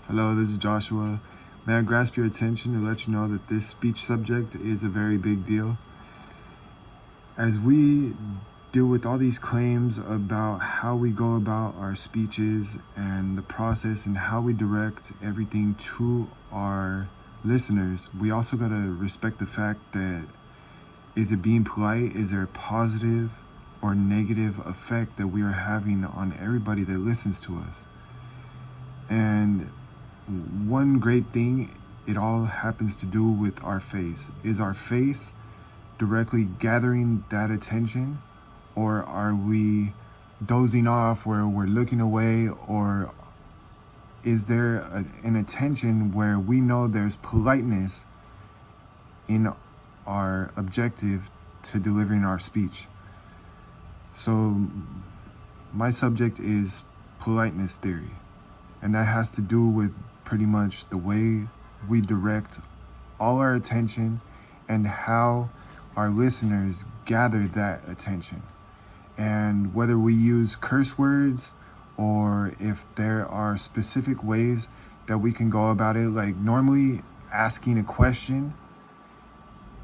Hello, this is Joshua. May I grasp your attention to let you know that this speech subject is a very big deal. As we deal with all these claims about how we go about our speeches and the process and how we direct everything to our listeners, we also got to respect the fact that is it being polite? Is there a positive or negative effect that we are having on everybody that listens to us? And one great thing it all happens to do with our face. Is our face directly gathering that attention, or are we dozing off where we're looking away, or is there an attention where we know there's politeness in our objective to delivering our speech? So my subject is politeness theory, and that has to do with pretty much the way we direct all our attention and how our listeners gather that attention. And whether we use curse words or if there are specific ways that we can go about it, like normally asking a question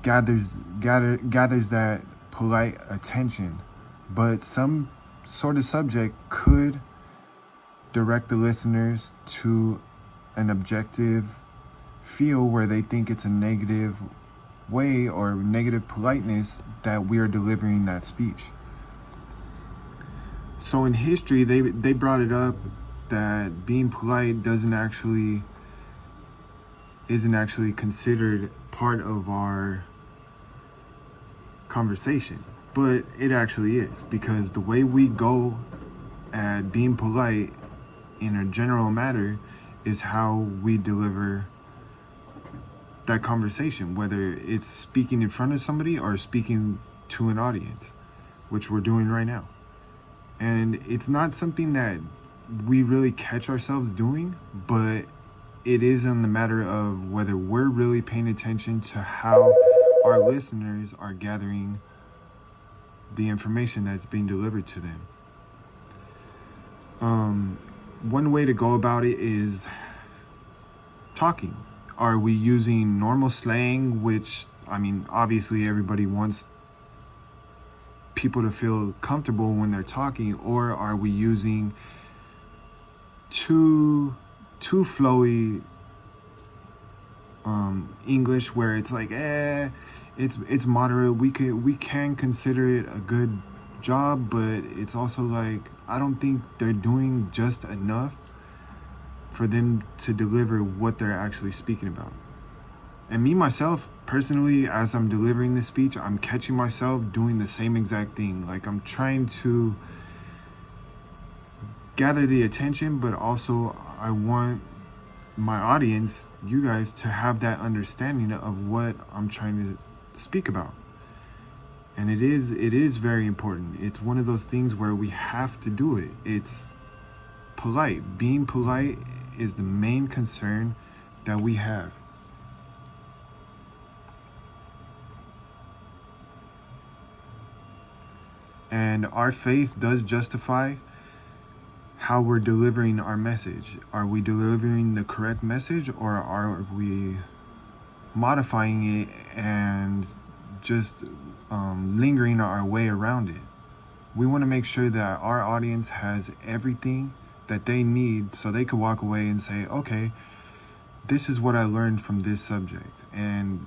gathers that polite attention, but some sort of subject could direct the listeners to an objective feel where they think it's a negative way or negative politeness that we are delivering that speech. So in history, they brought it up that being polite isn't actually considered part of our conversation, but it actually is, because the way we go at being polite in a general matter is how we deliver that conversation, whether it's speaking in front of somebody or speaking to an audience, which we're doing right now. And it's not something that we really catch ourselves doing, but it is in the matter of whether we're really paying attention to how our listeners are gathering the information that's being delivered to them. One way to go about it is talking. Are we using normal slang, which, I mean, obviously everybody wants people to feel comfortable when they're talking, or are we using too flowy English where it's like, it's moderate. We can consider it a good job, but it's also like, I don't think they're doing just enough for them to deliver what they're actually speaking about. And me, myself, personally, as I'm delivering this speech, I'm catching myself doing the same exact thing. Like, I'm trying to gather the attention, but also I want my audience, you guys, to have that understanding of what I'm trying to speak about. And it is very important. It's one of those things where we have to do it. It's polite. Being polite is the main concern that we have. And our face does justify how we're delivering our message. Are we delivering the correct message, or are we modifying it and just lingering our way around it? We want to make sure that our audience has everything that they need so they could walk away and say, okay, this is what I learned from this subject. And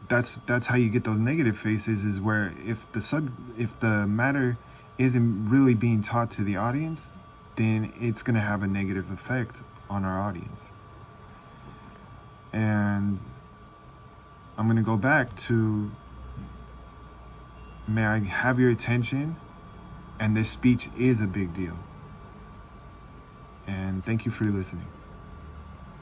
that's how you get those negative faces, is where if the matter isn't really being taught to the audience, then it's going to have a negative effect on our audience. And I'm going to go back to, may I have your attention? And this speech is a big deal. And thank you for listening.